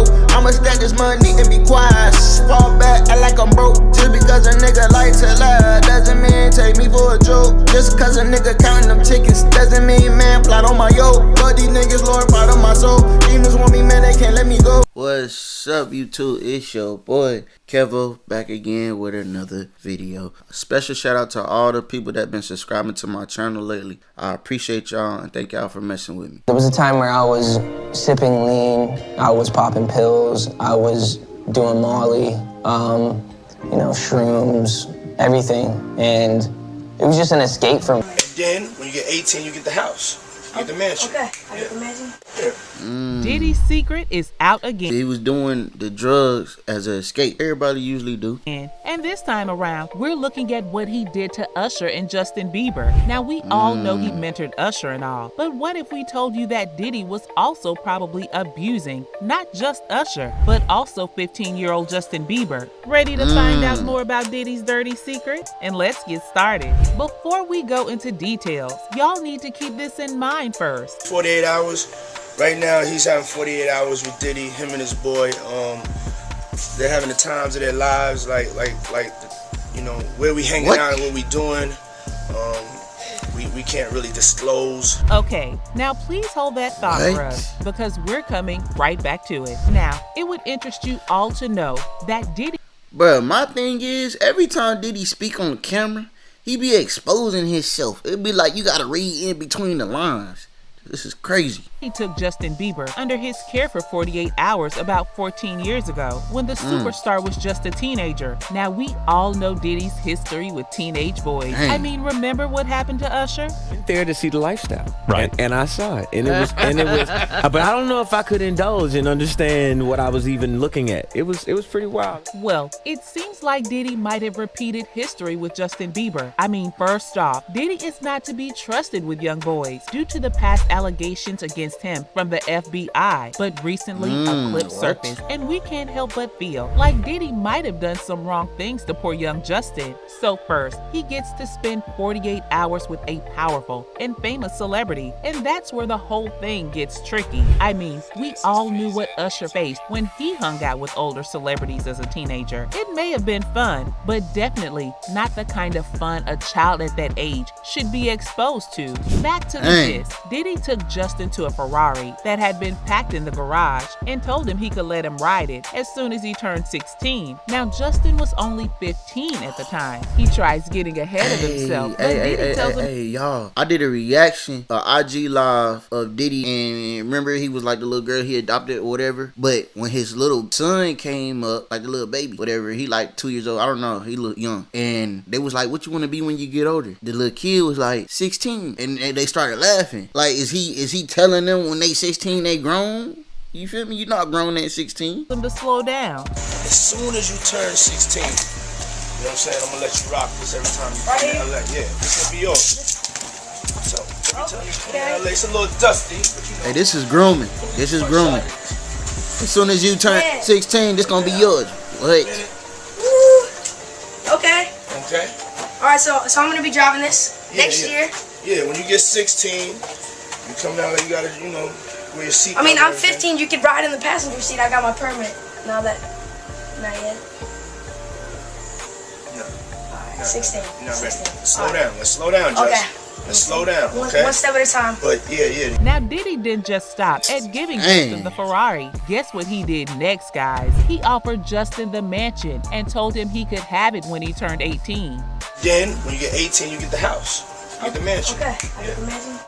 dope. I'ma stack this money and be quiet. Fall back, act like I'm broke. Just because a nigga like to lie doesn't mean take me for a joke. Just cause a nigga counting them tickets doesn't mean man plot on my yoke. But these niggas Lord part of my soul. Demons want me, man, they can't let me go. What's up, YouTube? It's your boy Kevo back again with another video. A special shout out to all the people that been subscribing to my channel lately. I appreciate y'all and thank y'all for messing with me. There was a time where I was sipping lean, I was popping pills, I was doing Molly, you know, shrooms, everything, and it was just an escape from. And then when you get 18, you get the house. You get the mansion. Okay, I get the mansion. Diddy's secret is out again. He was doing the drugs as an escape. Everybody usually do. And this time around, we're looking at what he did to Usher and Justin Bieber. Now, we all know he mentored Usher and all, but what if we told you that Diddy was also probably abusing not just Usher, but also 15-year-old Justin Bieber? Ready to find out more about Diddy's dirty secret? And let's get started. Before we go into details, y'all need to keep this in mind first. 48 hours. Right now, he's having 48 hours with Diddy, him and his boy. They're having the times of their lives, like you know, where we hanging out and what we doing. We can't really disclose. Okay, now please hold that thought for us, because we're coming right back to it. Now, it would interest you all to know that Diddy. Bruh, my thing is, every time Diddy speak on the camera, he be exposing himself. It'd be like you gotta read in between the lines. This is crazy. He took Justin Bieber under his care for 48 hours about 14 years ago when the superstar was just a teenager. Now, we all know Diddy's history with teenage boys. Dang. I mean, remember what happened to Usher? There to see the lifestyle, right? And I saw it, and it was, but I don't know if I could indulge and understand what I was even looking at. It was pretty wild. Well, it seems like Diddy might have repeated history with Justin Bieber. I mean, first off, Diddy is not to be trusted with young boys due to the past allegations against him from the FBI, but recently a clip surfaced, and we can't help but feel like Diddy might have done some wrong things to poor young Justin. So first, he gets to spend 48 hours with a powerful and famous celebrity, and that's where the whole thing gets tricky. I mean, we all knew what Usher faced when he hung out with older celebrities as a teenager. It may have been fun, but definitely not the kind of fun a child at that age should be exposed to. Back to the gist. Diddy took Justin to a Ferrari that had been packed in the garage and told him he could let him ride it as soon as he turned 16. Now, Justin was only 15 at the time. He tries getting ahead of himself, but Diddy tells him, hey, y'all, I did a reaction, IG live of Diddy, and remember he was like the little girl he adopted or whatever, but when his little son came up, like the little baby, whatever, he like 2 years old, I don't know, he looked young, and they was like, what you want to be when you get older? The little kid was like 16, and they started laughing. Like, is he telling them when they 16 they grown? You feel me? You're not grown at 16. to slow down. As soon as you turn 16, you know what I'm saying? I'm gonna let you rock this every time you come to LA. Yeah, this gonna be yours. So every time you come to LA, it's a little dusty, but you know. Hey, this is grooming. This is grooming. As soon as you turn 16, this gonna be yours. Wait. Okay. Okay. All right, so I'm gonna be driving this next year. Yeah, when you get 16, you come down there, you gotta, you know, wear your seat. I mean, I'm 15. You could ride in the passenger seat. I got my permit. Not yet. No. All right, 16. You're not ready. 16. Let's slow down. Let's slow down, Justin. Okay. Let's slow down, okay? One step at a time. But yeah. Now, Diddy didn't just stop at giving Justin the Ferrari. Guess what he did next, guys? He offered Justin the mansion and told him he could have it when he turned 18. Then, when you get 18, you get the house. You get the mansion. Okay, I get the mansion.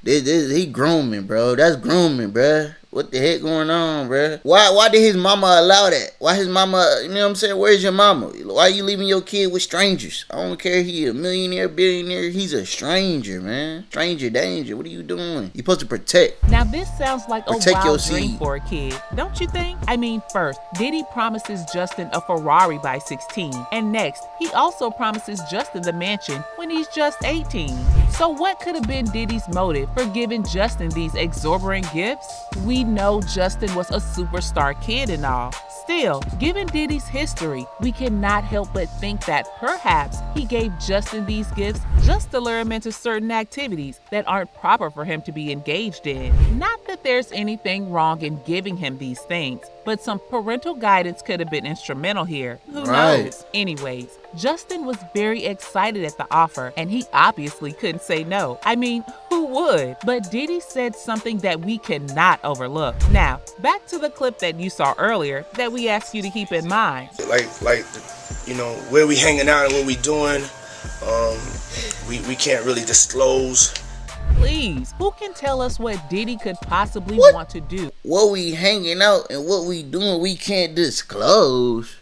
Yeah. He grooming, bro. That's grooming, bro. What the heck going on, bro? Why did his mama allow that? Why his mama, you know what I'm saying? Where's your mama? Why you leaving your kid with strangers? I don't care if he a millionaire, billionaire. He's a stranger, man. Stranger danger. What are you doing? You supposed to protect. Now, this sounds like a Protect your wild dream seed. for a kid, don't you think? I mean, first, Diddy promises Justin a Ferrari by 16. And next, he also promises Justin the mansion when he's just 18. So what could have been Diddy's motive for giving Justin these exorbitant gifts? We know Justin was a superstar kid and all. Still, given Diddy's history, we cannot help but think that perhaps he gave Justin these gifts just to lure him into certain activities that aren't proper for him to be engaged in. Not that there's anything wrong in giving him these things, but some parental guidance could have been instrumental here. Who knows? Anyways, Justin was very excited at the offer, and he obviously couldn't say no. I mean, who would? But Diddy said something that we cannot overlook. Now, back to the clip that you saw earlier that we asked you to keep in mind. Like, you know, where we hanging out and what we doing, we can't really disclose. Please, who can tell us what Diddy could possibly want to do? What we hanging out and what we doing, we can't disclose.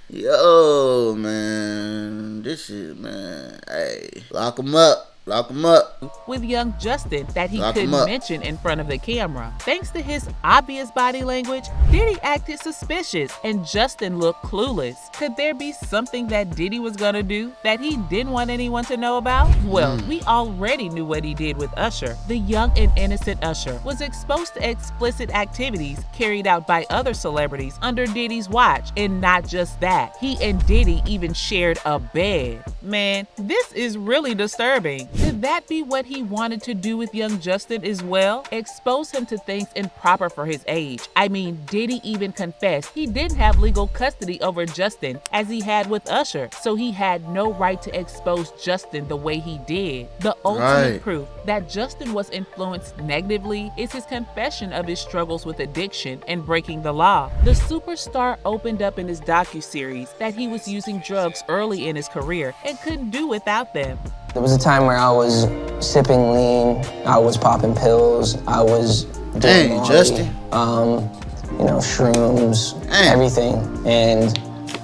Yo, man, this shit, man. Hey, lock him up. Lock him up. With young Justin that he Lock couldn't him up. mention in front of the camera. Thanks to his obvious body language, Diddy acted suspicious and Justin looked clueless. Could there be something that Diddy was gonna do that he didn't want anyone to know about? Well, we already knew what he did with Usher. The young and innocent Usher was exposed to explicit activities carried out by other celebrities under Diddy's watch. And not just that, he and Diddy even shared a bed. Man, this is really disturbing. Could that be what he wanted to do with young Justin as well? Expose him to things improper for his age. I mean, Diddy even confessed he didn't have legal custody over Justin as he had with Usher, so he had no right to expose Justin the way he did. The ultimate proof that Justin was influenced negatively is his confession of his struggles with addiction and breaking the law. The superstar opened up in his docuseries that he was using drugs early in his career and couldn't do without them. There was a time where I was sipping lean, I was popping pills, I was doing Molly, Justin. you know, shrooms, everything, and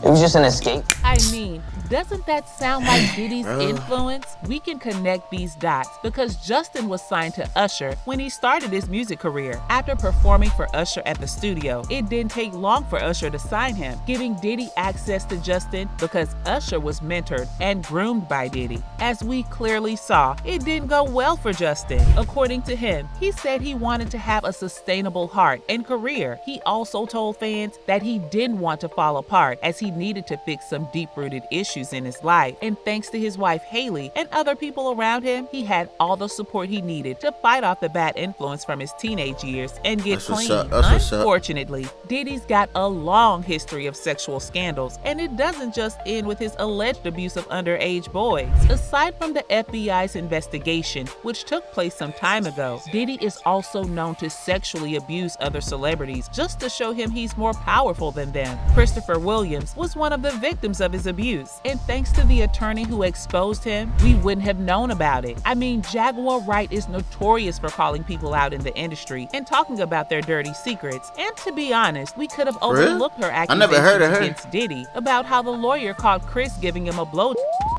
it was just an escape. I mean, doesn't that sound like Diddy's influence? We can connect these dots because Justin was signed to Usher when he started his music career. After performing for Usher at the studio, it didn't take long for Usher to sign him, giving Diddy access to Justin because Usher was mentored and groomed by Diddy. As we clearly saw, it didn't go well for Justin. According to him, he said he wanted to have a sustainable heart and career. He also told fans that he didn't want to fall apart as he needed to fix some deep-rooted issues in his life. And thanks to his wife Haley and other people around him, he had all the support he needed to fight off the bad influence from his teenage years and get clean. Unfortunately, Diddy's got a long history of sexual scandals, and it doesn't just end with his alleged abuse of underage boys. Aside from the FBI's investigation, which took place some time ago, Diddy is also known to sexually abuse other celebrities just to show him he's more powerful than them. Christopher Williams was one of the victims of his abuse, and thanks to the attorney who exposed him, we wouldn't have known about it. I mean, Jaguar Wright is notorious for calling people out in the industry and talking about their dirty secrets. And to be honest, we could have overlooked her accusations against Diddy about how the lawyer caught Chris giving him a blow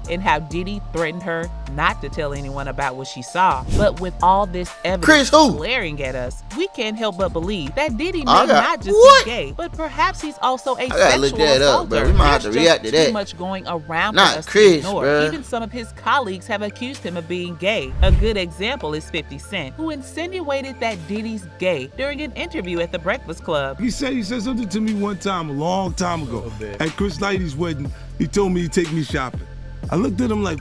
and how Diddy threatened her not to tell anyone about what she saw. But with all this evidence glaring at us, we can't help but believe that Diddy may not just be gay, but perhaps he's also a sexual assaulter. We might have to react to that. Too much going around for us to ignore. Even some of his colleagues have accused him of being gay. A good example is 50 Cent, who insinuated that Diddy's gay during an interview at the Breakfast Club. He said something to me one time, a long time ago, at Chris Lighty's wedding. He told me he'd take me shopping. I looked at him like,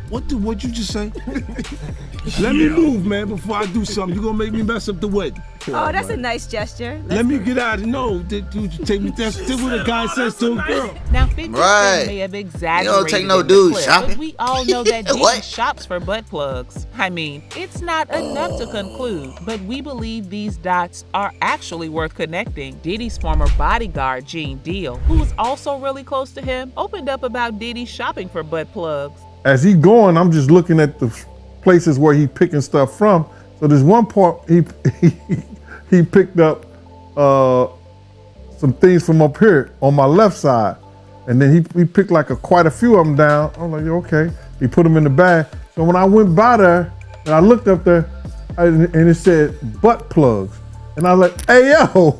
what'd you just say? Let me move, man, before I do something. You're gonna make me mess up the wedding. Oh, that's a nice gesture. Let me get out of no, dude, you take me. That's what a guy says to a girl. Now, 50 Cent may have exaggerated. You don't take no dude shopping. But we all know that Diddy shops for butt plugs. I mean, it's not enough to conclude, but we believe these dots are actually worth connecting. Diddy's former bodyguard, Gene Deal, who was also really close to him, opened up about Diddy shopping for butt plugs. As he going, I'm just looking at the places where he picking stuff from. So there's one part he picked up some things from up here on my left side, and then he picked like quite a few of them down. I'm like, okay. He put them in the bag. So when I went by there and I looked up there, and it said butt plugs, and I was like, hey yo.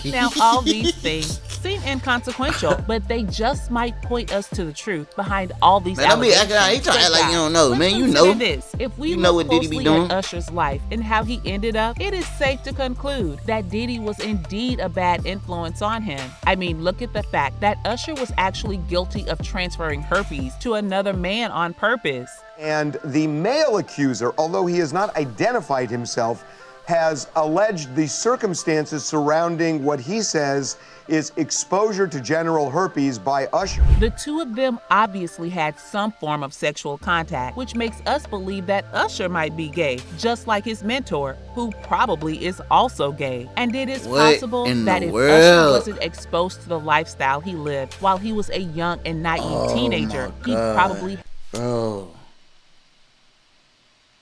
Now all these things seem inconsequential, but they just might point us to the truth behind all these Man, don't be allegations. acting like, he trying to act like you don't know. Let's Man, you consider know. this. If we You know look what Diddy be closely doing. at Usher's life and how he ended up, it is safe to conclude that Diddy was indeed a bad influence on him. I mean, look at the fact that Usher was actually guilty of transferring herpes to another man on purpose. And the male accuser, although he has not identified himself, has alleged the circumstances surrounding what he says is exposure to genital herpes by Usher. The two of them obviously had some form of sexual contact, which makes us believe that Usher might be gay, just like his mentor, who probably is also gay. And it is possible that if Usher wasn't exposed to the lifestyle he lived while he was a young and naive teenager, he probably... Bro.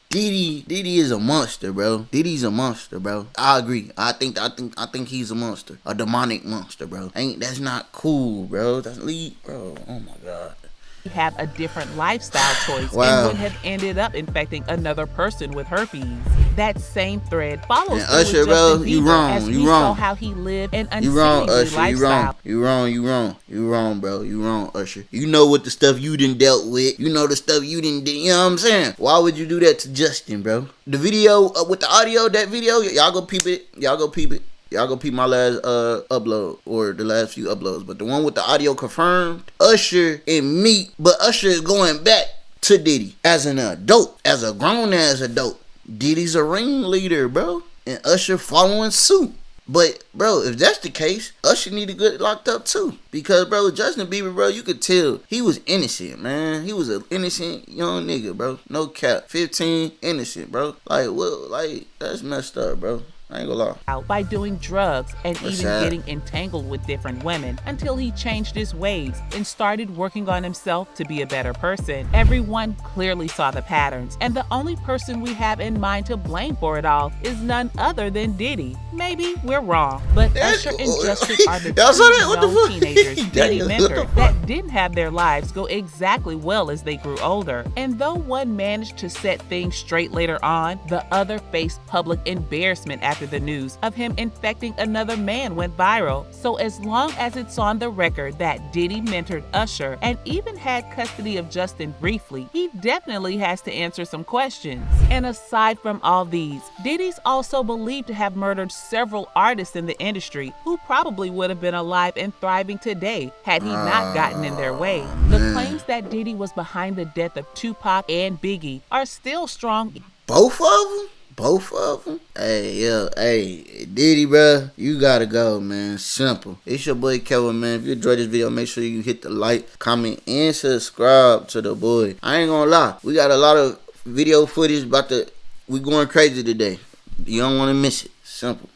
Diddy is a monster, bro. Diddy's a monster, bro. I agree. I think he's a monster, a demonic monster, bro. That's not cool, bro. That's lead, bro. Oh my God. Have a different lifestyle choice Wow. and would have ended up infecting another person with herpes. That same thread follows Man, through Usher, with bro, Justin you Bieber, wrong, as you we wrong. saw how he lived an You wrong, unseemly Usher. lifestyle. You wrong, bro. You wrong, Usher. You know what the stuff you done dealt with. You know the stuff you done did. You know what I'm saying? Why would you do that to Justin, bro? The video with the audio, that video, y'all go peep it. Y'all go peep my last upload or the last few uploads. But the one with the audio confirmed, Usher and Meek. But Usher is going back to Diddy as an adult, as a grown ass adult. Diddy's a ringleader, bro, and Usher following suit. But bro, if that's the case, Usher need to get locked up too. Because bro, Justin Bieber, bro, you could tell he was innocent, man. He was an innocent young nigga, bro. No cap. 15, innocent, bro. Like, what? Like, that's messed up, bro. I ain't gonna lie. Out by doing drugs and That's even sad. getting entangled with different women until he changed his ways and started working on himself to be a better person. Everyone clearly saw the patterns, and the only person we have in mind to blame for it all is none other than Diddy. Maybe we're wrong, but Usher and Justin are the Y'all saw that? two What the young fuck? teenagers Diddy Damn. mentored that didn't have their lives go exactly well as they grew older. And though one managed to set things straight later on, the other faced public embarrassment after the news of him infecting another man went viral. So as long as it's on the record that Diddy mentored Usher and even had custody of Justin briefly, he definitely has to answer some questions. And aside from all these, Diddy's also believed to have murdered several artists in the industry who probably would have been alive and thriving today had he not gotten in their way. The claims that Diddy was behind the death of Tupac and Biggie are still strong. Both of them? Both of them? Hey, Diddy, bro, you gotta go, man. Simple. It's your boy Kevin, man. If you enjoyed this video, make sure you hit the like, comment, and subscribe to the boy. I ain't gonna lie, we got a lot of video footage we going crazy today. You don't want to miss it. Simple.